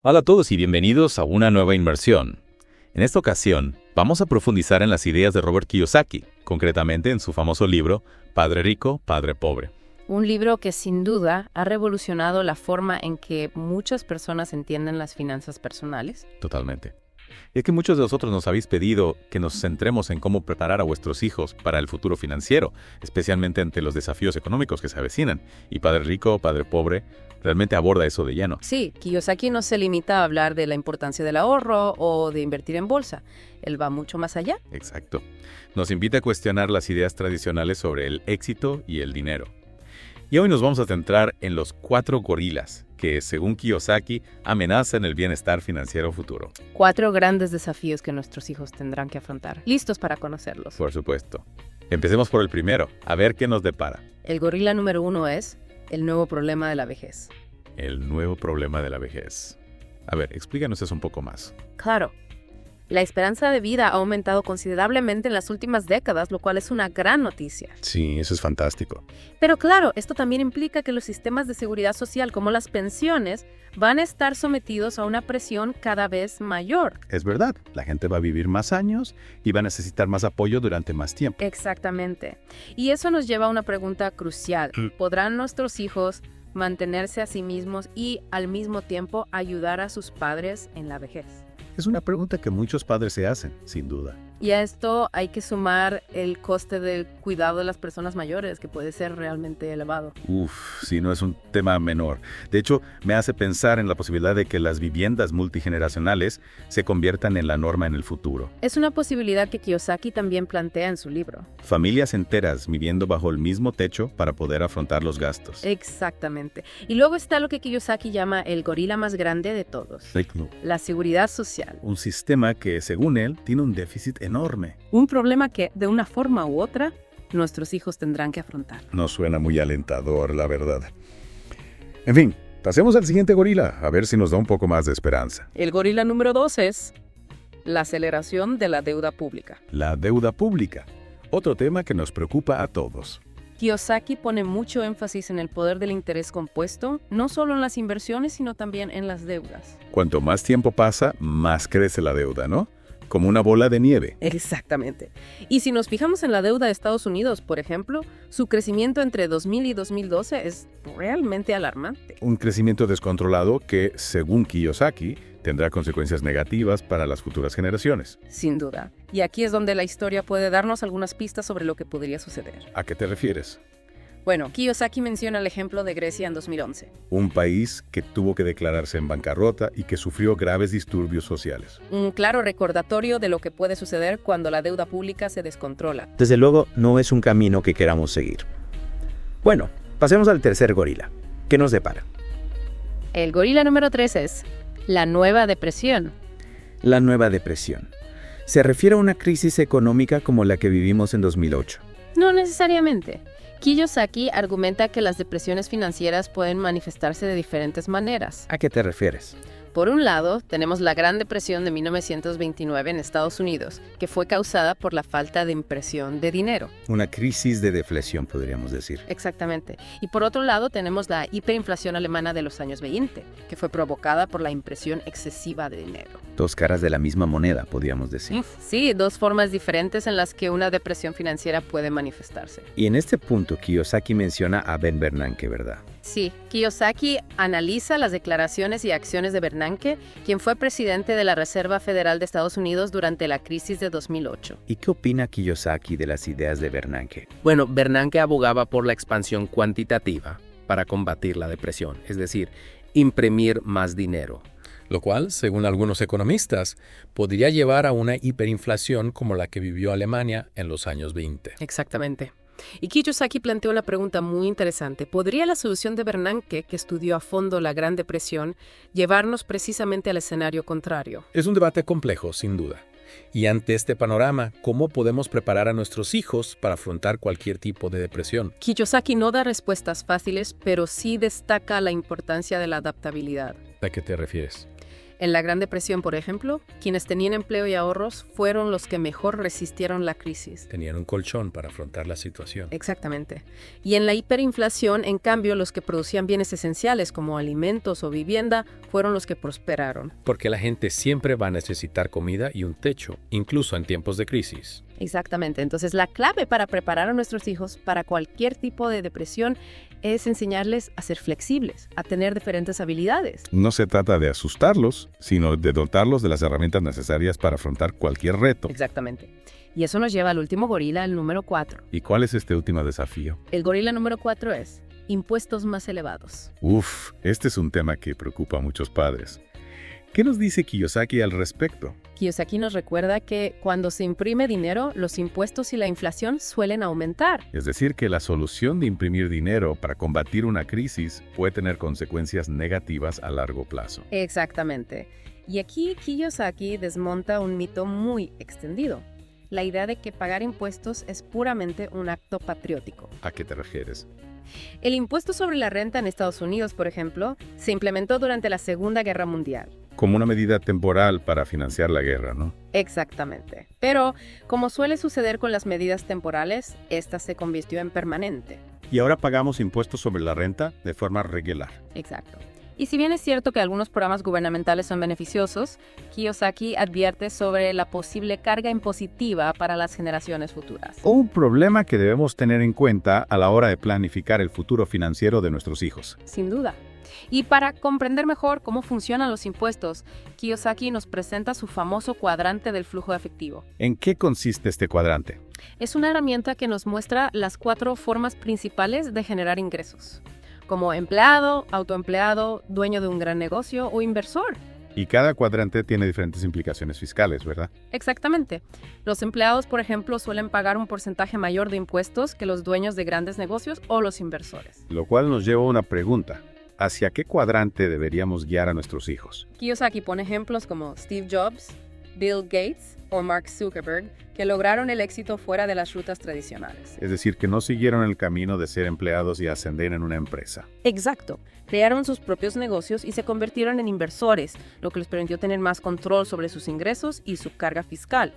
Hola a todos y bienvenidos a una nueva inmersión. En esta ocasión, vamos a profundizar en las ideas de Robert Kiyosaki, concretamente en su famoso libro Padre Rico, Padre Pobre. Un libro que sin duda ha revolucionado la forma en que muchas personas entienden las finanzas personales. Totalmente. Y es que muchos de vosotros nos habéis pedido que nos centremos en cómo preparar a vuestros hijos para el futuro financiero, especialmente ante los desafíos económicos que se avecinan. Y Padre Rico, Padre Pobre realmente aborda eso de lleno. Sí, Kiyosaki no se limita a hablar de la importancia del ahorro o de invertir en bolsa. Él va mucho más allá. Exacto. Nos invita a cuestionar las ideas tradicionales sobre el éxito y el dinero. Y hoy nos vamos a centrar en los 4 gorilas que, según Kiyosaki, amenazan el bienestar financiero futuro. 4 grandes desafíos que nuestros hijos tendrán que afrontar. ¿Listos para conocerlos? Por supuesto. Empecemos por el primero, a ver qué nos depara. El gorila número 1 es el nuevo problema de la vejez. El nuevo problema de la vejez. A ver, explícanos eso un poco más. Claro. La esperanza de vida ha aumentado considerablemente en las últimas décadas, lo cual es una gran noticia. Sí, eso es fantástico. Pero claro, esto también implica que los sistemas de seguridad social, como las pensiones, van a estar sometidos a una presión cada vez mayor. Es verdad, la gente va a vivir más años y va a necesitar más apoyo durante más tiempo. Exactamente. Y eso nos lleva a una pregunta crucial. ¿Podrán nuestros hijos mantenerse a sí mismos y al mismo tiempo ayudar a sus padres en la vejez? Es una pregunta que muchos padres se hacen, sin duda. Y a esto hay que sumar el coste del cuidado de las personas mayores, que puede ser realmente elevado. Sí, no es un tema menor. De hecho, me hace pensar en la posibilidad de que las viviendas multigeneracionales se conviertan en la norma en el futuro. Es una posibilidad que Kiyosaki también plantea en su libro. Familias enteras viviendo bajo el mismo techo para poder afrontar los gastos. Exactamente. Y luego está lo que Kiyosaki llama el gorila más grande de todos. La seguridad social. Un sistema que, según él, tiene un déficit enorme. Un problema que, de una forma u otra, nuestros hijos tendrán que afrontar. No suena muy alentador, la verdad. En fin, pasemos al siguiente gorila, a ver si nos da un poco más de esperanza. El gorila número 2 es la aceleración de la deuda pública. La deuda pública, otro tema que nos preocupa a todos. Kiyosaki pone mucho énfasis en el poder del interés compuesto, no solo en las inversiones, sino también en las deudas. Cuanto más tiempo pasa, más crece la deuda, ¿no? Como una bola de nieve. Exactamente. Y si nos fijamos en la deuda de Estados Unidos, por ejemplo, su crecimiento entre 2000 y 2012 es realmente alarmante. Un crecimiento descontrolado que, según Kiyosaki, tendrá consecuencias negativas para las futuras generaciones. Sin duda. Y aquí es donde la historia puede darnos algunas pistas sobre lo que podría suceder. ¿A qué te refieres? Bueno, Kiyosaki menciona el ejemplo de Grecia en 2011. Un país que tuvo que declararse en bancarrota y que sufrió graves disturbios sociales. Un claro recordatorio de lo que puede suceder cuando la deuda pública se descontrola. Desde luego, no es un camino que queramos seguir. Bueno, pasemos al tercer gorila. ¿Qué nos depara? El gorila número 3 es la nueva depresión. La nueva depresión. ¿Se refiere a una crisis económica como la que vivimos en 2008? No necesariamente. Kiyosaki argumenta que las depresiones financieras pueden manifestarse de diferentes maneras. ¿A qué te refieres? Por un lado, tenemos la Gran Depresión de 1929 en Estados Unidos, que fue causada por la falta de impresión de dinero. Una crisis de deflación, podríamos decir. Exactamente. Y por otro lado, tenemos la hiperinflación alemana de los años 20, que fue provocada por la impresión excesiva de dinero. 2 caras de la misma moneda, podríamos decir. Sí, 2 formas diferentes en las que una depresión financiera puede manifestarse. Y en este punto, Kiyosaki menciona a Ben Bernanke, ¿verdad? Sí, Kiyosaki analiza las declaraciones y acciones de Bernanke, quien fue presidente de la Reserva Federal de Estados Unidos durante la crisis de 2008. ¿Y qué opina Kiyosaki de las ideas de Bernanke? Bueno, Bernanke abogaba por la expansión cuantitativa para combatir la depresión, es decir, imprimir más dinero. Lo cual, según algunos economistas, podría llevar a una hiperinflación como la que vivió Alemania en los años 20. Exactamente. Y Kiyosaki planteó una pregunta muy interesante. ¿Podría la solución de Bernanke, que estudió a fondo la Gran Depresión, llevarnos precisamente al escenario contrario? Es un debate complejo, sin duda. Y ante este panorama, ¿cómo podemos preparar a nuestros hijos para afrontar cualquier tipo de depresión? Kiyosaki no da respuestas fáciles, pero sí destaca la importancia de la adaptabilidad. ¿A qué te refieres? En la Gran Depresión, por ejemplo, quienes tenían empleo y ahorros fueron los que mejor resistieron la crisis. Tenían un colchón para afrontar la situación. Exactamente. Y en la hiperinflación, en cambio, los que producían bienes esenciales como alimentos o vivienda fueron los que prosperaron. Porque la gente siempre va a necesitar comida y un techo, incluso en tiempos de crisis. Exactamente. Entonces, la clave para preparar a nuestros hijos para cualquier tipo de depresión es enseñarles a ser flexibles, a tener diferentes habilidades. No se trata de asustarlos, sino de dotarlos de las herramientas necesarias para afrontar cualquier reto. Exactamente. Y eso nos lleva al último gorila, el número 4. ¿Y cuál es este último desafío? El gorila número 4 es impuestos más elevados. Este es un tema que preocupa a muchos padres. ¿Qué nos dice Kiyosaki al respecto? Kiyosaki nos recuerda que cuando se imprime dinero, los impuestos y la inflación suelen aumentar. Es decir, que la solución de imprimir dinero para combatir una crisis puede tener consecuencias negativas a largo plazo. Exactamente. Y aquí Kiyosaki desmonta un mito muy extendido. La idea de que pagar impuestos es puramente un acto patriótico. ¿A qué te refieres? El impuesto sobre la renta en Estados Unidos, por ejemplo, se implementó durante la Segunda Guerra Mundial. Como una medida temporal para financiar la guerra, ¿no? Exactamente. Pero, como suele suceder con las medidas temporales, esta se convirtió en permanente. Y ahora pagamos impuestos sobre la renta de forma regular. Exacto. Y si bien es cierto que algunos programas gubernamentales son beneficiosos, Kiyosaki advierte sobre la posible carga impositiva para las generaciones futuras. Un problema que debemos tener en cuenta a la hora de planificar el futuro financiero de nuestros hijos. Sin duda. Y para comprender mejor cómo funcionan los impuestos, Kiyosaki nos presenta su famoso cuadrante del flujo de efectivo. ¿En qué consiste este cuadrante? Es una herramienta que nos muestra las 4 formas principales de generar ingresos, como empleado, autoempleado, dueño de un gran negocio o inversor. Y cada cuadrante tiene diferentes implicaciones fiscales, ¿verdad? Exactamente. Los empleados, por ejemplo, suelen pagar un porcentaje mayor de impuestos que los dueños de grandes negocios o los inversores. Lo cual nos lleva a una pregunta. ¿Hacia qué cuadrante deberíamos guiar a nuestros hijos? Kiyosaki pone ejemplos como Steve Jobs, Bill Gates o Mark Zuckerberg, que lograron el éxito fuera de las rutas tradicionales. Es decir, que no siguieron el camino de ser empleados y ascender en una empresa. Exacto. Crearon sus propios negocios y se convirtieron en inversores, lo que les permitió tener más control sobre sus ingresos y su carga fiscal.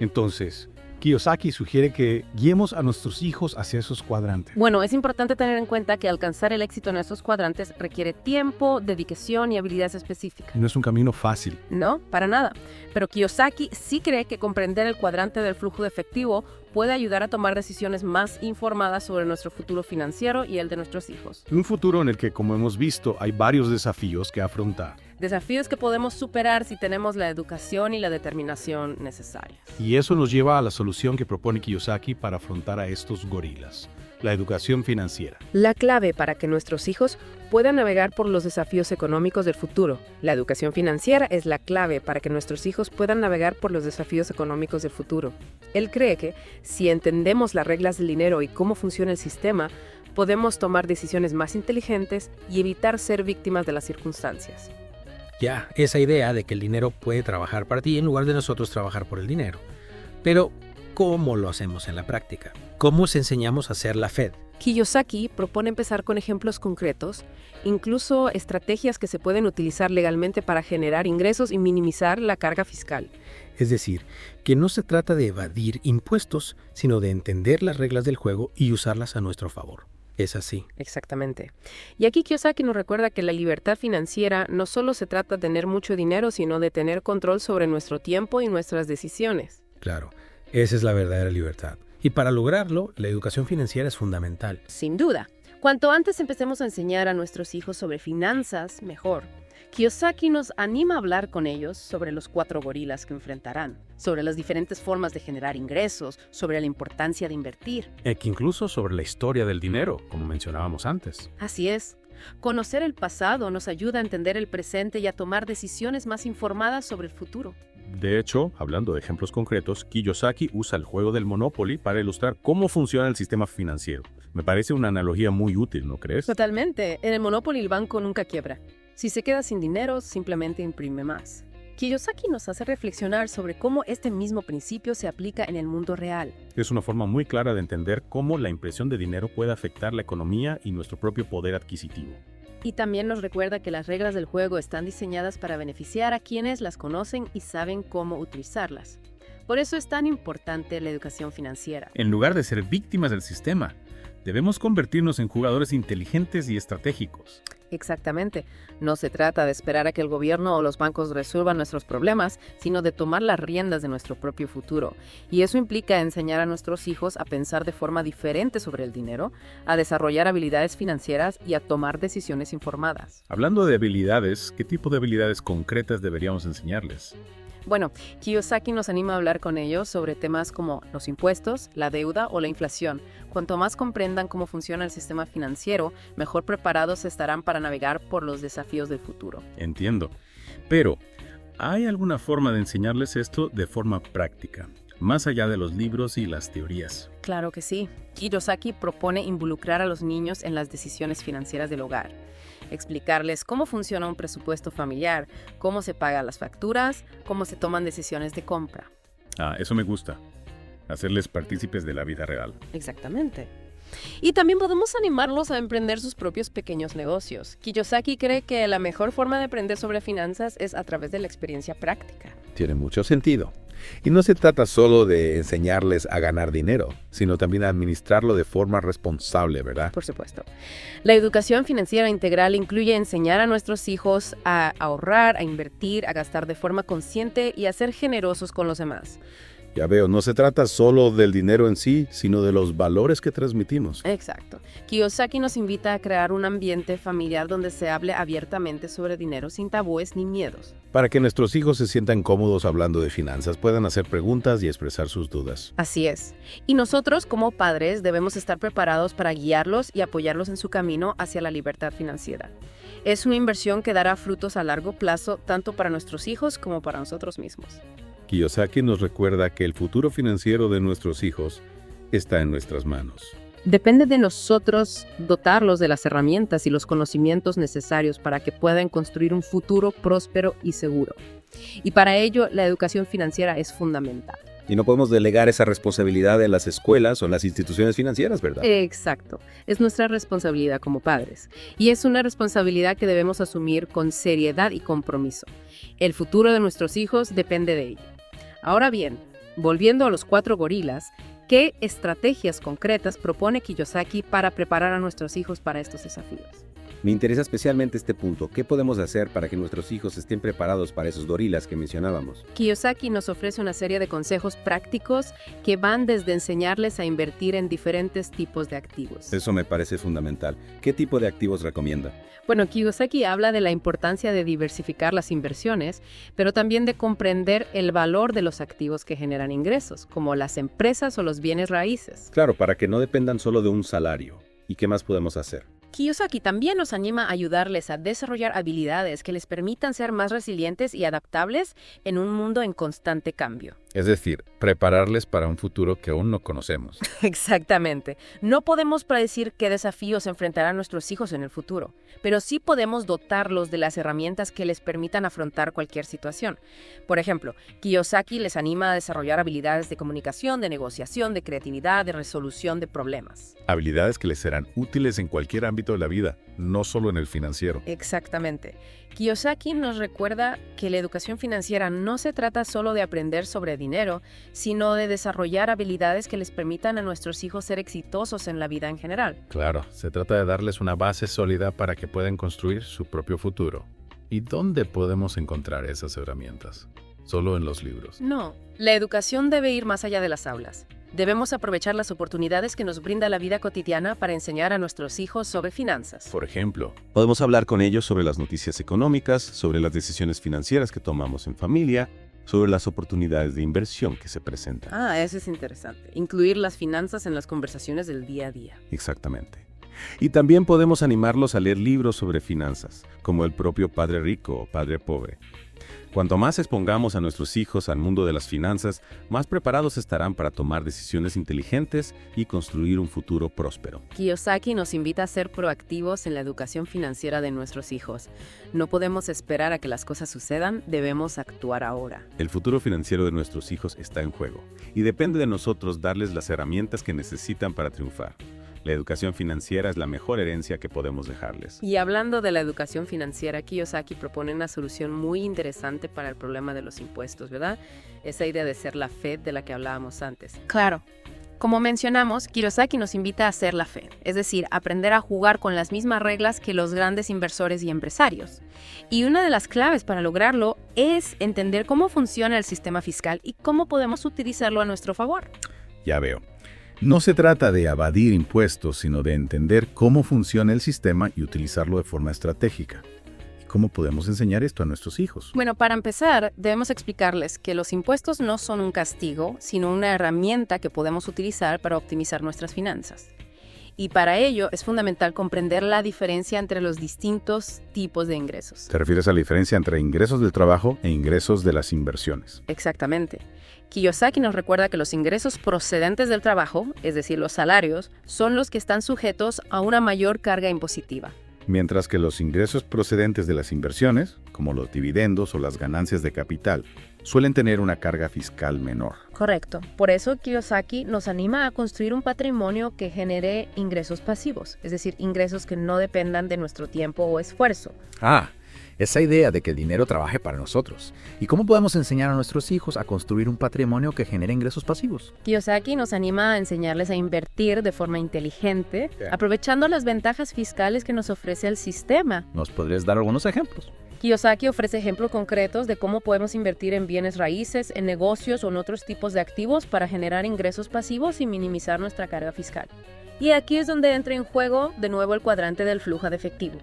Entonces, Kiyosaki sugiere que guiemos a nuestros hijos hacia esos cuadrantes. Bueno, es importante tener en cuenta que alcanzar el éxito en estos cuadrantes requiere tiempo, dedicación y habilidades específicas. No es un camino fácil. No, para nada. Pero Kiyosaki sí cree que comprender el cuadrante del flujo de efectivo puede ayudar a tomar decisiones más informadas sobre nuestro futuro financiero y el de nuestros hijos. Un futuro en el que, como hemos visto, hay varios desafíos que afrontar. Desafíos que podemos superar si tenemos la educación y la determinación necesarias. Y eso nos lleva a la solución que propone Kiyosaki para afrontar a estos gorilas: la educación financiera. La clave para que nuestros hijos puedan navegar por los desafíos económicos del futuro. La educación financiera es la clave para que nuestros hijos puedan navegar por los desafíos económicos del futuro. Él cree que, si entendemos las reglas del dinero y cómo funciona el sistema, podemos tomar decisiones más inteligentes y evitar ser víctimas de las circunstancias. Ya, esa idea de que el dinero puede trabajar para ti en lugar de nosotros trabajar por el dinero. Pero, ¿cómo lo hacemos en la práctica? ¿Cómo os enseñamos a hacer la Fed? Kiyosaki propone empezar con ejemplos concretos, incluso estrategias que se pueden utilizar legalmente para generar ingresos y minimizar la carga fiscal. Es decir, que no se trata de evadir impuestos, sino de entender las reglas del juego y usarlas a nuestro favor. Es así. Exactamente. Y aquí Kiyosaki nos recuerda que la libertad financiera no solo se trata de tener mucho dinero, sino de tener control sobre nuestro tiempo y nuestras decisiones. Claro, esa es la verdadera libertad. Y para lograrlo, la educación financiera es fundamental. Sin duda. Cuanto antes empecemos a enseñar a nuestros hijos sobre finanzas, mejor. Kiyosaki nos anima a hablar con ellos sobre los 4 gorilas que enfrentarán, sobre las diferentes formas de generar ingresos, sobre la importancia de invertir. Que incluso sobre la historia del dinero, como mencionábamos antes. Así es. Conocer el pasado nos ayuda a entender el presente y a tomar decisiones más informadas sobre el futuro. De hecho, hablando de ejemplos concretos, Kiyosaki usa el juego del Monopoly para ilustrar cómo funciona el sistema financiero. Me parece una analogía muy útil, ¿no crees? Totalmente. En el Monopoly el banco nunca quiebra. Si se queda sin dinero, simplemente imprime más. Kiyosaki nos hace reflexionar sobre cómo este mismo principio se aplica en el mundo real. Es una forma muy clara de entender cómo la impresión de dinero puede afectar la economía y nuestro propio poder adquisitivo. Y también nos recuerda que las reglas del juego están diseñadas para beneficiar a quienes las conocen y saben cómo utilizarlas. Por eso es tan importante la educación financiera. En lugar de ser víctimas del sistema, debemos convertirnos en jugadores inteligentes y estratégicos. Exactamente. No se trata de esperar a que el gobierno o los bancos resuelvan nuestros problemas, sino de tomar las riendas de nuestro propio futuro. Y eso implica enseñar a nuestros hijos a pensar de forma diferente sobre el dinero, a desarrollar habilidades financieras y a tomar decisiones informadas. Hablando de habilidades, ¿qué tipo de habilidades concretas deberíamos enseñarles? Bueno, Kiyosaki nos anima a hablar con ellos sobre temas como los impuestos, la deuda o la inflación. Cuanto más comprendan cómo funciona el sistema financiero, mejor preparados estarán para navegar por los desafíos del futuro. Entiendo. Pero, ¿hay alguna forma de enseñarles esto de forma práctica, más allá de los libros y las teorías? Claro que sí. Kiyosaki propone involucrar a los niños en las decisiones financieras del hogar. Explicarles cómo funciona un presupuesto familiar, cómo se pagan las facturas, cómo se toman decisiones de compra. Eso me gusta. Hacerles partícipes de la vida real. Exactamente. Y también podemos animarlos a emprender sus propios pequeños negocios. Kiyosaki cree que la mejor forma de aprender sobre finanzas es a través de la experiencia práctica. Tiene mucho sentido. Y no se trata solo de enseñarles a ganar dinero, sino también a administrarlo de forma responsable, ¿verdad? Por supuesto. La educación financiera integral incluye enseñar a nuestros hijos a ahorrar, a invertir, a gastar de forma consciente y a ser generosos con los demás. Ya veo, no se trata solo del dinero en sí, sino de los valores que transmitimos. Exacto. Kiyosaki nos invita a crear un ambiente familiar donde se hable abiertamente sobre dinero sin tabúes ni miedos. Para que nuestros hijos se sientan cómodos hablando de finanzas, puedan hacer preguntas y expresar sus dudas. Así es. Y nosotros, como padres, debemos estar preparados para guiarlos y apoyarlos en su camino hacia la libertad financiera. Es una inversión que dará frutos a largo plazo, tanto para nuestros hijos como para nosotros mismos. Kiyosaki nos recuerda que el futuro financiero de nuestros hijos está en nuestras manos. Depende de nosotros dotarlos de las herramientas y los conocimientos necesarios para que puedan construir un futuro próspero y seguro. Y para ello, la educación financiera es fundamental. Y no podemos delegar esa responsabilidad en las escuelas o en las instituciones financieras, ¿verdad? Exacto. Es nuestra responsabilidad como padres. Y es una responsabilidad que debemos asumir con seriedad y compromiso. El futuro de nuestros hijos depende de ello. Ahora bien, volviendo a los 4 gorilas, ¿qué estrategias concretas propone Kiyosaki para preparar a nuestros hijos para estos desafíos? Me interesa especialmente este punto. ¿Qué podemos hacer para que nuestros hijos estén preparados para esos gorilas que mencionábamos? Kiyosaki nos ofrece una serie de consejos prácticos que van desde enseñarles a invertir en diferentes tipos de activos. Eso me parece fundamental. ¿Qué tipo de activos recomienda? Bueno, Kiyosaki habla de la importancia de diversificar las inversiones, pero también de comprender el valor de los activos que generan ingresos, como las empresas o los bienes raíces. Claro, para que no dependan solo de un salario. ¿Y qué más podemos hacer? Kiyosaki también nos anima a ayudarles a desarrollar habilidades que les permitan ser más resilientes y adaptables en un mundo en constante cambio. Es decir, prepararles para un futuro que aún no conocemos. Exactamente. No podemos predecir qué desafíos enfrentarán nuestros hijos en el futuro, pero sí podemos dotarlos de las herramientas que les permitan afrontar cualquier situación. Por ejemplo, Kiyosaki les anima a desarrollar habilidades de comunicación, de negociación, de creatividad, de resolución de problemas. Habilidades que les serán útiles en cualquier ámbito de la vida, no solo en el financiero. Exactamente. Kiyosaki nos recuerda que la educación financiera no se trata solo de aprender sobre dinero, sino de desarrollar habilidades que les permitan a nuestros hijos ser exitosos en la vida en general. Claro, se trata de darles una base sólida para que puedan construir su propio futuro. ¿Y dónde podemos encontrar esas herramientas? ¿Solo en los libros? No, la educación debe ir más allá de las aulas. Debemos aprovechar las oportunidades que nos brinda la vida cotidiana para enseñar a nuestros hijos sobre finanzas. Por ejemplo, podemos hablar con ellos sobre las noticias económicas, sobre las decisiones financieras que tomamos en familia, sobre las oportunidades de inversión que se presentan. Eso es interesante. Incluir las finanzas en las conversaciones del día a día. Exactamente. Y también podemos animarlos a leer libros sobre finanzas, como el propio Padre Rico o Padre Pobre. Cuanto más expongamos a nuestros hijos al mundo de las finanzas, más preparados estarán para tomar decisiones inteligentes y construir un futuro próspero. Kiyosaki nos invita a ser proactivos en la educación financiera de nuestros hijos. No podemos esperar a que las cosas sucedan, debemos actuar ahora. El futuro financiero de nuestros hijos está en juego y depende de nosotros darles las herramientas que necesitan para triunfar. La educación financiera es la mejor herencia que podemos dejarles. Y hablando de la educación financiera, Kiyosaki propone una solución muy interesante para el problema de los impuestos, ¿verdad? Esa idea de ser la Fed de la que hablábamos antes. Claro. Como mencionamos, Kiyosaki nos invita a ser la Fed, es decir, aprender a jugar con las mismas reglas que los grandes inversores y empresarios. Y una de las claves para lograrlo es entender cómo funciona el sistema fiscal y cómo podemos utilizarlo a nuestro favor. Ya veo. No se trata de evadir impuestos, sino de entender cómo funciona el sistema y utilizarlo de forma estratégica. ¿Y cómo podemos enseñar esto a nuestros hijos? Bueno, para empezar, debemos explicarles que los impuestos no son un castigo, sino una herramienta que podemos utilizar para optimizar nuestras finanzas. Y para ello es fundamental comprender la diferencia entre los distintos tipos de ingresos. ¿Te refieres a la diferencia entre ingresos del trabajo e ingresos de las inversiones? Exactamente. Kiyosaki nos recuerda que los ingresos procedentes del trabajo, es decir, los salarios, son los que están sujetos a una mayor carga impositiva. Mientras que los ingresos procedentes de las inversiones, como los dividendos o las ganancias de capital, suelen tener una carga fiscal menor. Correcto. Por eso Kiyosaki nos anima a construir un patrimonio que genere ingresos pasivos, es decir, ingresos que no dependan de nuestro tiempo o esfuerzo. Esa idea de que el dinero trabaje para nosotros. ¿Y cómo podemos enseñar a nuestros hijos a construir un patrimonio que genere ingresos pasivos? Kiyosaki nos anima a enseñarles a invertir de forma inteligente, aprovechando las ventajas fiscales que nos ofrece el sistema. ¿Nos podrías dar algunos ejemplos? Kiyosaki ofrece ejemplos concretos de cómo podemos invertir en bienes raíces, en negocios o en otros tipos de activos para generar ingresos pasivos y minimizar nuestra carga fiscal. Y aquí es donde entra en juego de nuevo el cuadrante del flujo de efectivo.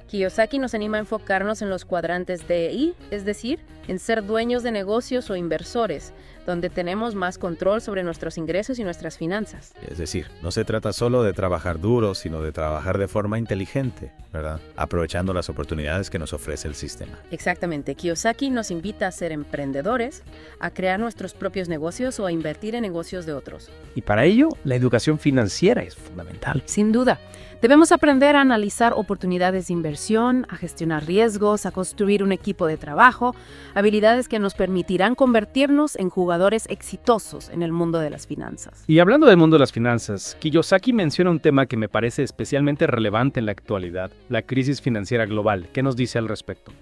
Kiyosaki nos anima a enfocarnos en los cuadrantes D e I, es decir, en ser dueños de negocios o inversores, donde tenemos más control sobre nuestros ingresos y nuestras finanzas. Es decir, no se trata solo de trabajar duro, sino de trabajar de forma inteligente, ¿verdad? Aprovechando las oportunidades que nos ofrece el sistema. Exactamente. Kiyosaki nos invita a ser emprendedores, a crear nuestros propios negocios o a invertir en negocios de otros. Y para ello, la educación financiera es fundamental. Sin duda. Debemos aprender a analizar oportunidades de inversión, a gestionar riesgos, a construir un equipo de trabajo, habilidades que nos permitirán convertirnos en jugadores exitosos en el mundo de las finanzas. Y hablando del mundo de las finanzas, Kiyosaki menciona un tema que me parece especialmente relevante en la actualidad, la crisis financiera global. ¿Qué nos dice al respecto?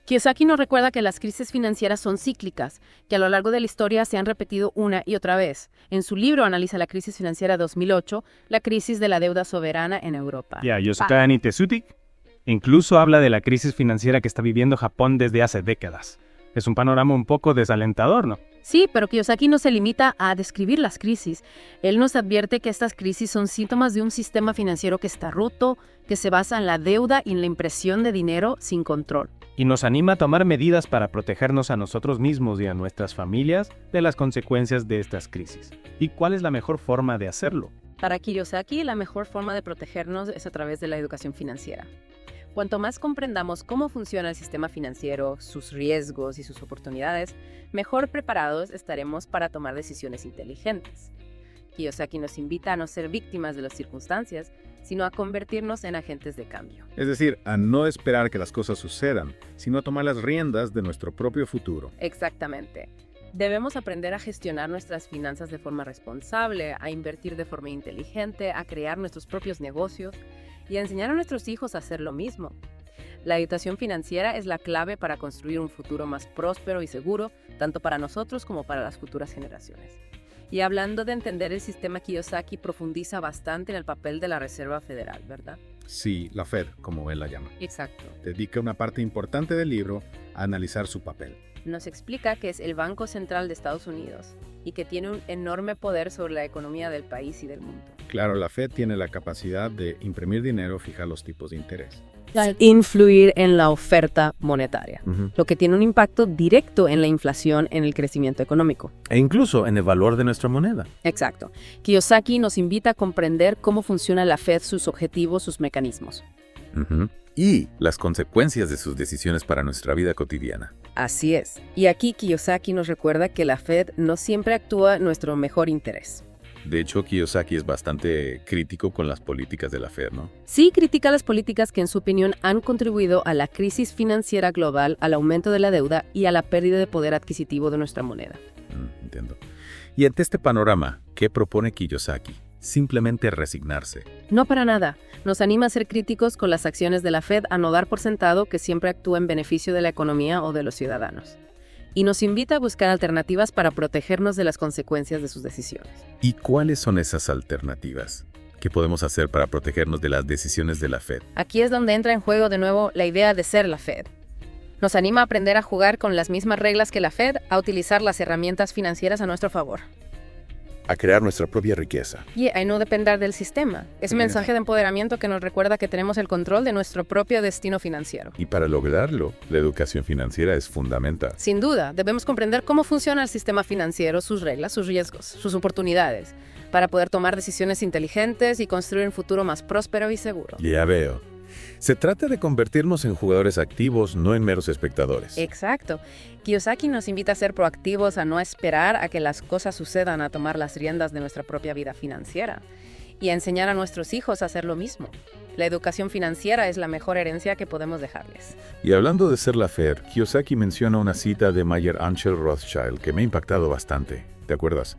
Kiyosaki nos recuerda que las crisis financieras son cíclicas, que a lo largo de la historia se han repetido una y otra vez. En su libro analiza la crisis financiera 2008, la crisis de la deuda soberana en Europa. Yoshikani Tezuti incluso habla de la crisis financiera que está viviendo Japón desde hace décadas. Es un panorama un poco desalentador, ¿no? Sí, pero Kiyosaki no se limita a describir las crisis. Él nos advierte que estas crisis son síntomas de un sistema financiero que está roto, que se basa en la deuda y en la impresión de dinero sin control. Y nos anima a tomar medidas para protegernos a nosotros mismos y a nuestras familias de las consecuencias de estas crisis. ¿Y cuál es la mejor forma de hacerlo? Para Kiyosaki, la mejor forma de protegernos es a través de la educación financiera. Cuanto más comprendamos cómo funciona el sistema financiero, sus riesgos y sus oportunidades, mejor preparados estaremos para tomar decisiones inteligentes. Kiyosaki nos invita a no ser víctimas de las circunstancias, sino a convertirnos en agentes de cambio. Es decir, a no esperar que las cosas sucedan, sino a tomar las riendas de nuestro propio futuro. Exactamente. Debemos aprender a gestionar nuestras finanzas de forma responsable, a invertir de forma inteligente, a crear nuestros propios negocios y a enseñar a nuestros hijos a hacer lo mismo. La educación financiera es la clave para construir un futuro más próspero y seguro, tanto para nosotros como para las futuras generaciones. Y hablando de entender el sistema, Kiyosaki profundiza bastante en el papel de la Reserva Federal, ¿verdad? Sí, la Fed, como él la llama. Exacto. Dedica una parte importante del libro a analizar su papel. Nos explica que es el Banco Central de Estados Unidos y que tiene un enorme poder sobre la economía del país y del mundo. Claro, la Fed tiene la capacidad de imprimir dinero, fijar los tipos de interés. Influir en la oferta monetaria, lo que tiene un impacto directo en la inflación, en el crecimiento económico. E incluso en el valor de nuestra moneda. Exacto. Kiyosaki nos invita a comprender cómo funciona la Fed, sus objetivos, sus mecanismos. Y las consecuencias de sus decisiones para nuestra vida cotidiana. Así es. Y aquí Kiyosaki nos recuerda que la Fed no siempre actúa en nuestro mejor interés. De hecho, Kiyosaki es bastante crítico con las políticas de la Fed, ¿no? Sí, critica las políticas que en su opinión han contribuido a la crisis financiera global, al aumento de la deuda y a la pérdida de poder adquisitivo de nuestra moneda. Entiendo. Y ante este panorama, ¿qué propone Kiyosaki? simplemente resignarse. No para nada. Nos anima a ser críticos con las acciones de la Fed, a no dar por sentado que siempre actúa en beneficio de la economía o de los ciudadanos. Y nos invita a buscar alternativas para protegernos de las consecuencias de sus decisiones. ¿Y cuáles son esas alternativas? ¿Qué podemos hacer para protegernos de las decisiones de la Fed? Aquí es donde entra en juego de nuevo la idea de ser la Fed. Nos anima a aprender a jugar con las mismas reglas que la Fed, a utilizar las herramientas financieras a nuestro favor. A crear nuestra propia riqueza. Y a no depender del sistema. Es un mensaje de empoderamiento que nos recuerda que tenemos el control de nuestro propio destino financiero. Y para lograrlo, la educación financiera es fundamental. Sin duda, debemos comprender cómo funciona el sistema financiero, sus reglas, sus riesgos, sus oportunidades, para poder tomar decisiones inteligentes y construir un futuro más próspero y seguro. Ya veo. Se trata de convertirnos en jugadores activos, no en meros espectadores. Exacto. Kiyosaki nos invita a ser proactivos, a no esperar a que las cosas sucedan, a tomar las riendas de nuestra propia vida financiera y a enseñar a nuestros hijos a hacer lo mismo. La educación financiera es la mejor herencia que podemos dejarles. Y hablando de ser la Fed, Kiyosaki menciona una cita de Mayer Amschel Rothschild que me ha impactado bastante. ¿Te acuerdas?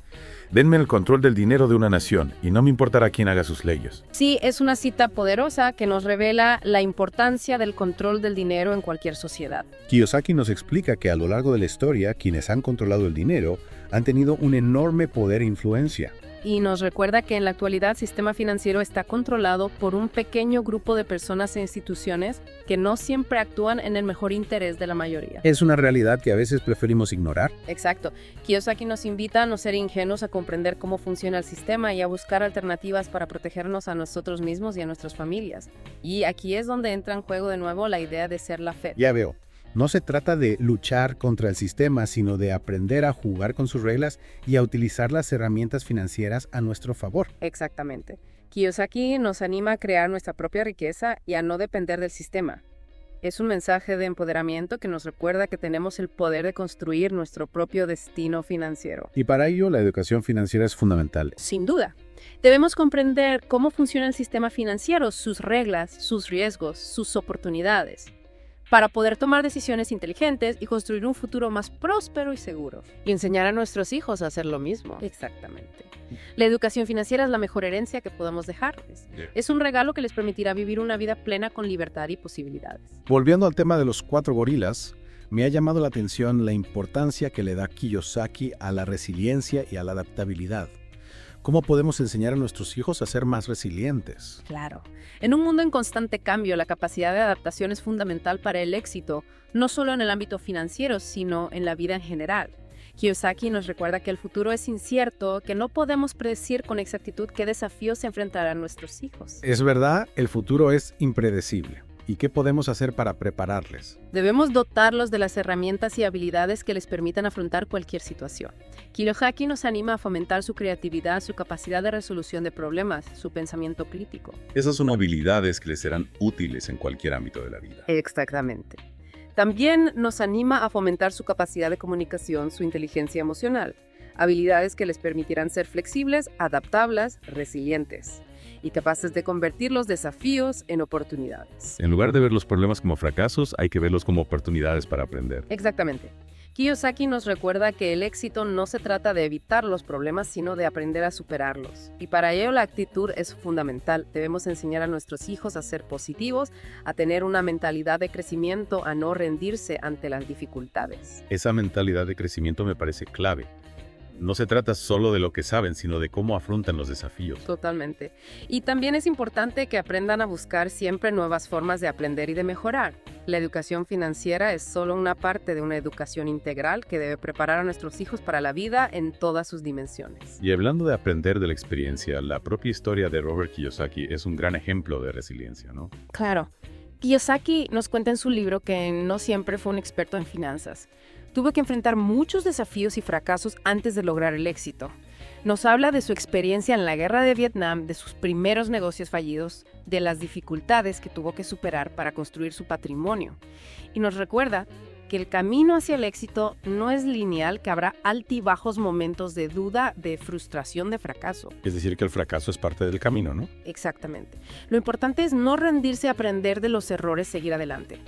Denme el control del dinero de una nación y no me importará quién haga sus leyes. Sí, es una cita poderosa que nos revela la importancia del control del dinero en cualquier sociedad. Kiyosaki nos explica que a lo largo de la historia, quienes han controlado el dinero han tenido un enorme poder e influencia. Y nos recuerda que en la actualidad el sistema financiero está controlado por un pequeño grupo de personas e instituciones que no siempre actúan en el mejor interés de la mayoría. Es una realidad que a veces preferimos ignorar. Exacto. Kiyosaki nos invita a no ser ingenuos, a comprender cómo funciona el sistema y a buscar alternativas para protegernos a nosotros mismos y a nuestras familias. Y aquí es donde entra en juego de nuevo la idea de ser la Fed. Ya veo. No se trata de luchar contra el sistema, sino de aprender a jugar con sus reglas y a utilizar las herramientas financieras a nuestro favor. Exactamente. Kiyosaki nos anima a crear nuestra propia riqueza y a no depender del sistema. Es un mensaje de empoderamiento que nos recuerda que tenemos el poder de construir nuestro propio destino financiero. Y para ello, la educación financiera es fundamental. Sin duda. Debemos comprender cómo funciona el sistema financiero, sus reglas, sus riesgos, sus oportunidades, para poder tomar decisiones inteligentes y construir un futuro más próspero y seguro. Y enseñar a nuestros hijos a hacer lo mismo. Exactamente. La educación financiera es la mejor herencia que podemos dejarles. Es un regalo que les permitirá vivir una vida plena con libertad y posibilidades. Volviendo al tema de los 4 gorilas, me ha llamado la atención la importancia que le da Kiyosaki a la resiliencia y a la adaptabilidad. ¿Cómo podemos enseñar a nuestros hijos a ser más resilientes? Claro. En un mundo en constante cambio, la capacidad de adaptación es fundamental para el éxito, no solo en el ámbito financiero, sino en la vida en general. Kiyosaki nos recuerda que el futuro es incierto, que no podemos predecir con exactitud qué desafíos se enfrentarán nuestros hijos. Es verdad, el futuro es impredecible. ¿Y qué podemos hacer para prepararles? Debemos dotarlos de las herramientas y habilidades que les permitan afrontar cualquier situación. Kiyosaki nos anima a fomentar su creatividad, su capacidad de resolución de problemas, su pensamiento crítico. Esas son habilidades que les serán útiles en cualquier ámbito de la vida. Exactamente. También nos anima a fomentar su capacidad de comunicación, su inteligencia emocional, habilidades que les permitirán ser flexibles, adaptables, resilientes y capaces de convertir los desafíos en oportunidades. En lugar de ver los problemas como fracasos, hay que verlos como oportunidades para aprender. Exactamente. Kiyosaki nos recuerda que el éxito no se trata de evitar los problemas, sino de aprender a superarlos. Y para ello la actitud es fundamental. Debemos enseñar a nuestros hijos a ser positivos, a tener una mentalidad de crecimiento, a no rendirse ante las dificultades. Esa mentalidad de crecimiento me parece clave. No se trata solo de lo que saben, sino de cómo afrontan los desafíos. Totalmente. Y también es importante que aprendan a buscar siempre nuevas formas de aprender y de mejorar. La educación financiera es solo una parte de una educación integral que debe preparar a nuestros hijos para la vida en todas sus dimensiones. Y hablando de aprender de la experiencia, la propia historia de Robert Kiyosaki es un gran ejemplo de resiliencia, ¿no? Claro. Kiyosaki nos cuenta en su libro que no siempre fue un experto en finanzas. Tuvo que enfrentar muchos desafíos y fracasos antes de lograr el éxito. Nos habla de su experiencia en la guerra de Vietnam, de sus primeros negocios fallidos, de las dificultades que tuvo que superar para construir su patrimonio. Y nos recuerda que el camino hacia el éxito no es lineal, que habrá altibajos momentos de duda, de frustración, de fracaso. Es decir, que el fracaso es parte del camino, ¿no? Exactamente. Lo importante es no rendirse, aprender de los errores, seguir adelante.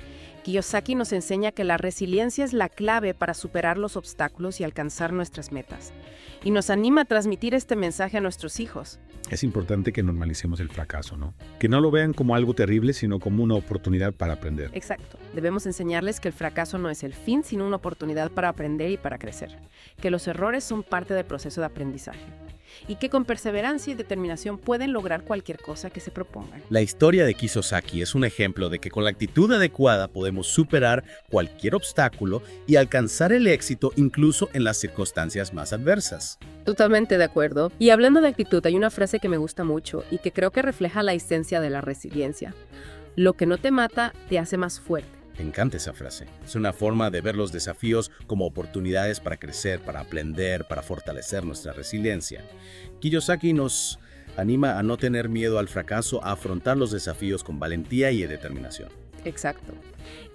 Kiyosaki nos enseña que la resiliencia es la clave para superar los obstáculos y alcanzar nuestras metas. Y nos anima a transmitir este mensaje a nuestros hijos. Es importante que normalicemos el fracaso, ¿no? Que no lo vean como algo terrible, sino como una oportunidad para aprender. Exacto. Debemos enseñarles que el fracaso no es el fin, sino una oportunidad para aprender y para crecer. Que los errores son parte del proceso de aprendizaje. Y que con perseverancia y determinación pueden lograr cualquier cosa que se propongan. La historia de Kiyosaki es un ejemplo de que con la actitud adecuada podemos superar cualquier obstáculo y alcanzar el éxito incluso en las circunstancias más adversas. Totalmente de acuerdo. Y hablando de actitud, hay una frase que me gusta mucho y que creo que refleja la esencia de la resiliencia. Lo que no te mata te hace más fuerte. Me encanta esa frase. Es una forma de ver los desafíos como oportunidades para crecer, para aprender, para fortalecer nuestra resiliencia. Kiyosaki nos anima a no tener miedo al fracaso, a afrontar los desafíos con valentía y determinación. Exacto.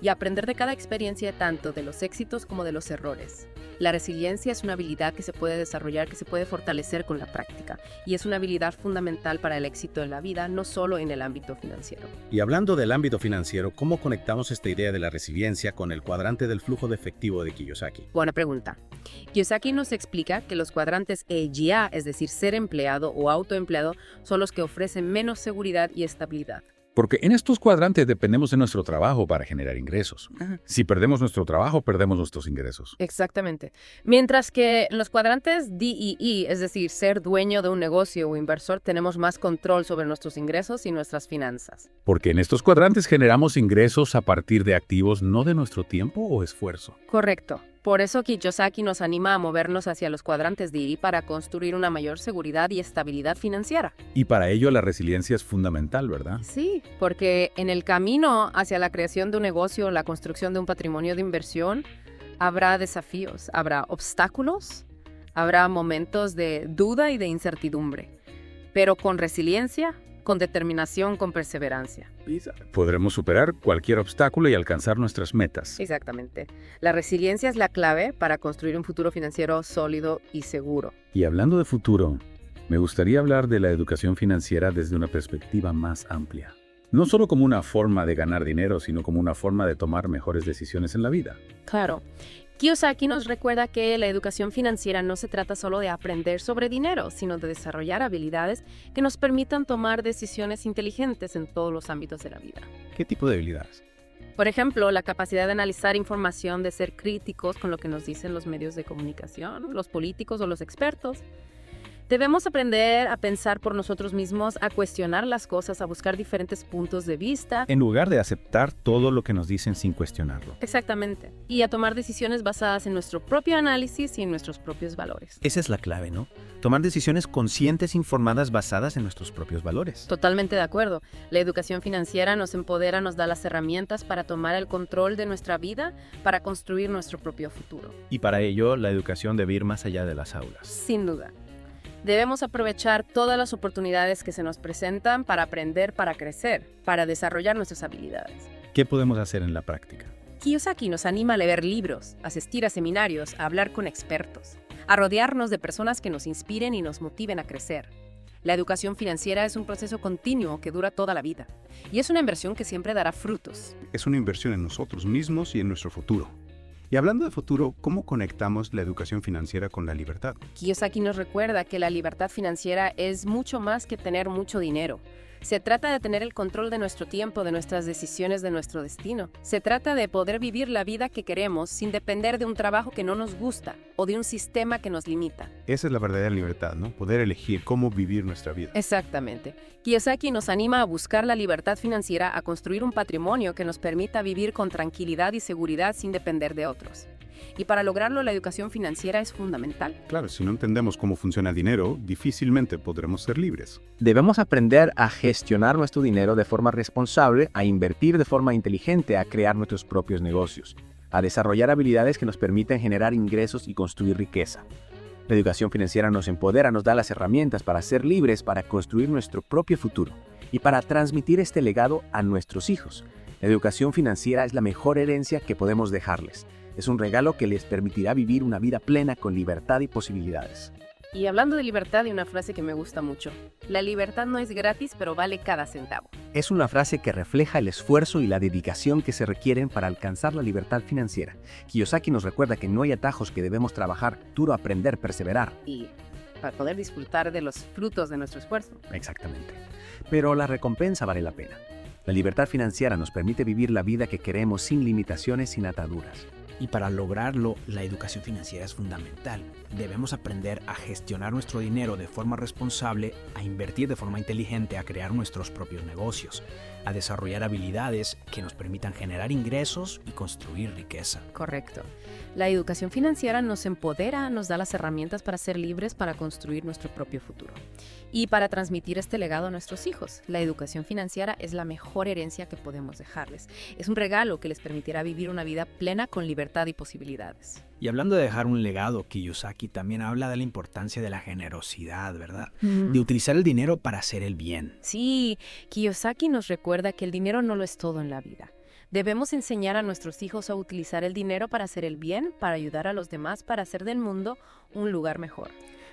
Y aprender de cada experiencia, tanto de los éxitos como de los errores. La resiliencia es una habilidad que se puede desarrollar, que se puede fortalecer con la práctica. Y es una habilidad fundamental para el éxito en la vida, no solo en el ámbito financiero. Y hablando del ámbito financiero, ¿cómo conectamos esta idea de la resiliencia con el cuadrante del flujo de efectivo de Kiyosaki? Buena pregunta. Kiyosaki nos explica que los cuadrantes E y A, es decir, ser empleado o autoempleado, son los que ofrecen menos seguridad y estabilidad. Porque en estos cuadrantes dependemos de nuestro trabajo para generar ingresos. Si perdemos nuestro trabajo, perdemos nuestros ingresos. Exactamente. Mientras que en los cuadrantes D y E, es decir, ser dueño de un negocio o inversor, tenemos más control sobre nuestros ingresos y nuestras finanzas. Porque en estos cuadrantes generamos ingresos a partir de activos, no de nuestro tiempo o esfuerzo. Correcto. Por eso Kiyosaki nos anima a movernos hacia los cuadrantes de I para construir una mayor seguridad y estabilidad financiera. Y para ello la resiliencia es fundamental, ¿verdad? Sí, porque en el camino hacia la creación de un negocio, la construcción de un patrimonio de inversión, habrá desafíos, habrá obstáculos, habrá momentos de duda y de incertidumbre. Pero con resiliencia, con determinación, con perseverancia. Podremos superar cualquier obstáculo y alcanzar nuestras metas. Exactamente. La resiliencia es la clave para construir un futuro financiero sólido y seguro. Y hablando de futuro, me gustaría hablar de la educación financiera desde una perspectiva más amplia. No solo como una forma de ganar dinero, sino como una forma de tomar mejores decisiones en la vida. Claro. Kiyosaki nos recuerda que la educación financiera no se trata solo de aprender sobre dinero, sino de desarrollar habilidades que nos permitan tomar decisiones inteligentes en todos los ámbitos de la vida. ¿Qué tipo de habilidades? Por ejemplo, la capacidad de analizar información, de ser críticos con lo que nos dicen los medios de comunicación, los políticos o los expertos. Debemos aprender a pensar por nosotros mismos, a cuestionar las cosas, a buscar diferentes puntos de vista. En lugar de aceptar todo lo que nos dicen sin cuestionarlo. Exactamente. Y a tomar decisiones basadas en nuestro propio análisis y en nuestros propios valores. Esa es la clave, ¿no? Tomar decisiones conscientes, informadas, basadas en nuestros propios valores. Totalmente de acuerdo. La educación financiera nos empodera, nos da las herramientas para tomar el control de nuestra vida, para construir nuestro propio futuro. Y para ello, la educación debe ir más allá de las aulas. Sin duda. Debemos aprovechar todas las oportunidades que se nos presentan para aprender, para crecer, para desarrollar nuestras habilidades. ¿Qué podemos hacer en la práctica? Kiyosaki nos anima a leer libros, a asistir a seminarios, a hablar con expertos, a rodearnos de personas que nos inspiren y nos motiven a crecer. La educación financiera es un proceso continuo que dura toda la vida y es una inversión que siempre dará frutos. Es una inversión en nosotros mismos y en nuestro futuro. Y hablando de futuro, ¿cómo conectamos la educación financiera con la libertad? Kiyosaki nos recuerda que la libertad financiera es mucho más que tener mucho dinero. Se trata de tener el control de nuestro tiempo, de nuestras decisiones, de nuestro destino. Se trata de poder vivir la vida que queremos sin depender de un trabajo que no nos gusta o de un sistema que nos limita. Esa es la verdadera libertad, ¿no? Poder elegir cómo vivir nuestra vida. Exactamente. Kiyosaki nos anima a buscar la libertad financiera, a construir un patrimonio que nos permita vivir con tranquilidad y seguridad sin depender de otros. Y para lograrlo, la educación financiera es fundamental. Claro, si no entendemos cómo funciona el dinero, difícilmente podremos ser libres. Debemos aprender a gestionar nuestro dinero de forma responsable, a invertir de forma inteligente, a crear nuestros propios negocios, a desarrollar habilidades que nos permiten generar ingresos y construir riqueza. La educación financiera nos empodera, nos da las herramientas para ser libres, para construir nuestro propio futuro y para transmitir este legado a nuestros hijos. La educación financiera es la mejor herencia que podemos dejarles. Es un regalo que les permitirá vivir una vida plena con libertad y posibilidades. Y hablando de libertad, hay una frase que me gusta mucho. La libertad no es gratis, pero vale cada centavo. Es una frase que refleja el esfuerzo y la dedicación que se requieren para alcanzar la libertad financiera. Kiyosaki nos recuerda que no hay atajos, que debemos trabajar duro, aprender, perseverar. Y para poder disfrutar de los frutos de nuestro esfuerzo. Exactamente. Pero la recompensa vale la pena. La libertad financiera nos permite vivir la vida que queremos sin limitaciones, sin ataduras. Y para lograrlo, la educación financiera es fundamental. Debemos aprender a gestionar nuestro dinero de forma responsable, a invertir de forma inteligente, a crear nuestros propios negocios, a desarrollar habilidades que nos permitan generar ingresos y construir riqueza. Correcto. La educación financiera nos empodera, nos da las herramientas para ser libres, para construir nuestro propio futuro y para transmitir este legado a nuestros hijos. La educación financiera es la mejor herencia que podemos dejarles. Es un regalo que les permitirá vivir una vida plena con libertad y posibilidades. Y hablando de dejar un legado, Kiyosaki también habla de la importancia de la generosidad, ¿verdad? De utilizar el dinero para hacer el bien. Sí, Kiyosaki nos recuerda que el dinero no lo es todo en la vida. Debemos enseñar a nuestros hijos a utilizar el dinero para hacer el bien, para ayudar a los demás, para hacer del mundo un lugar mejor.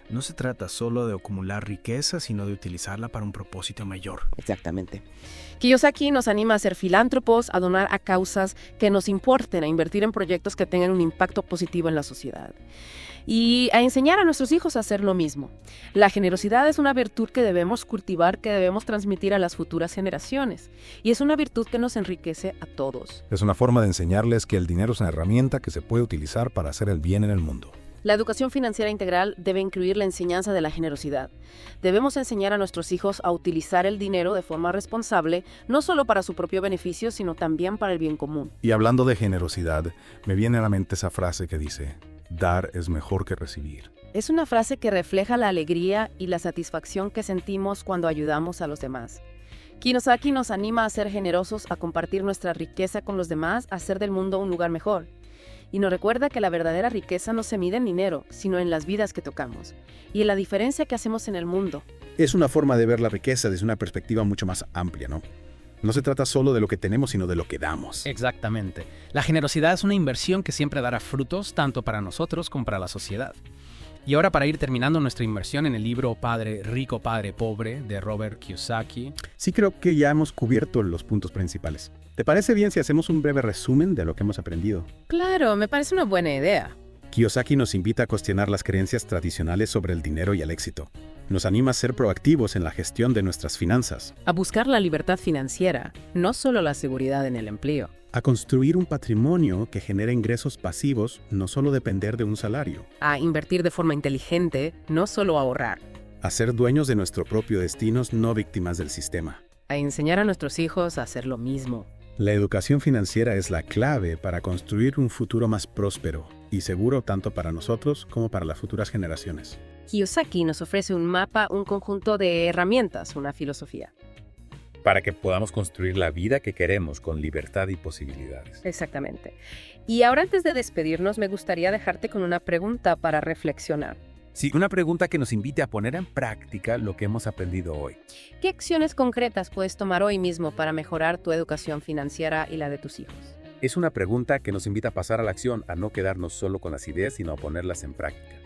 No se trata solo de acumular riqueza, sino de utilizarla para un propósito mayor. Exactamente. Kiyosaki nos anima a ser filántropos, a donar a causas que nos importen, a invertir en proyectos que tengan un impacto positivo en la sociedad. Y a enseñar a nuestros hijos a hacer lo mismo. La generosidad es una virtud que debemos cultivar, que debemos transmitir a las futuras generaciones. Y es una virtud que nos enriquece a todos. Es una forma de enseñarles que el dinero es una herramienta que se puede utilizar para hacer el bien en el mundo. La educación financiera integral debe incluir la enseñanza de la generosidad. Debemos enseñar a nuestros hijos a utilizar el dinero de forma responsable, no solo para su propio beneficio, sino también para el bien común. Y hablando de generosidad, me viene a la mente esa frase que dice: dar es mejor que recibir. Es una frase que refleja la alegría y la satisfacción que sentimos cuando ayudamos a los demás. Kiyosaki nos anima a ser generosos, a compartir nuestra riqueza con los demás, a hacer del mundo un lugar mejor. Y nos recuerda que la verdadera riqueza no se mide en dinero, sino en las vidas que tocamos y en la diferencia que hacemos en el mundo. Es una forma de ver la riqueza desde una perspectiva mucho más amplia, ¿no? No se trata solo de lo que tenemos, sino de lo que damos. Exactamente. La generosidad es una inversión que siempre dará frutos, tanto para nosotros como para la sociedad. Y ahora, para ir terminando nuestra inmersión en el libro Padre Rico, Padre Pobre, de Robert Kiyosaki. Sí, creo que ya hemos cubierto los puntos principales. ¿Te parece bien si hacemos un breve resumen de lo que hemos aprendido? Claro, me parece una buena idea. Kiyosaki nos invita a cuestionar las creencias tradicionales sobre el dinero y el éxito. Nos anima a ser proactivos en la gestión de nuestras finanzas. A buscar la libertad financiera, no solo la seguridad en el empleo. A construir un patrimonio que genere ingresos pasivos, no solo depender de un salario. A invertir de forma inteligente, no solo ahorrar. A ser dueños de nuestro propio destino, no víctimas del sistema. A enseñar a nuestros hijos a hacer lo mismo. La educación financiera es la clave para construir un futuro más próspero y seguro tanto para nosotros como para las futuras generaciones. Kiyosaki nos ofrece un mapa, un conjunto de herramientas, una filosofía. Para que podamos construir la vida que queremos con libertad y posibilidades. Exactamente. Y ahora, antes de despedirnos, me gustaría dejarte con una pregunta para reflexionar. Sí, una pregunta que nos invite a poner en práctica lo que hemos aprendido hoy. ¿Qué acciones concretas puedes tomar hoy mismo para mejorar tu educación financiera y la de tus hijos? Es una pregunta que nos invita a pasar a la acción, a no quedarnos solo con las ideas, sino a ponerlas en práctica.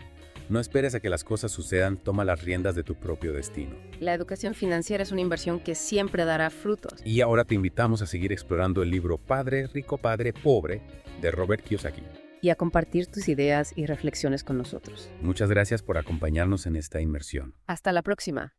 No esperes a que las cosas sucedan, toma las riendas de tu propio destino. La educación financiera es una inversión que siempre dará frutos. Y ahora te invitamos a seguir explorando el libro Padre Rico, Padre Pobre, de Robert Kiyosaki. Y a compartir tus ideas y reflexiones con nosotros. Muchas gracias por acompañarnos en esta inmersión. Hasta la próxima.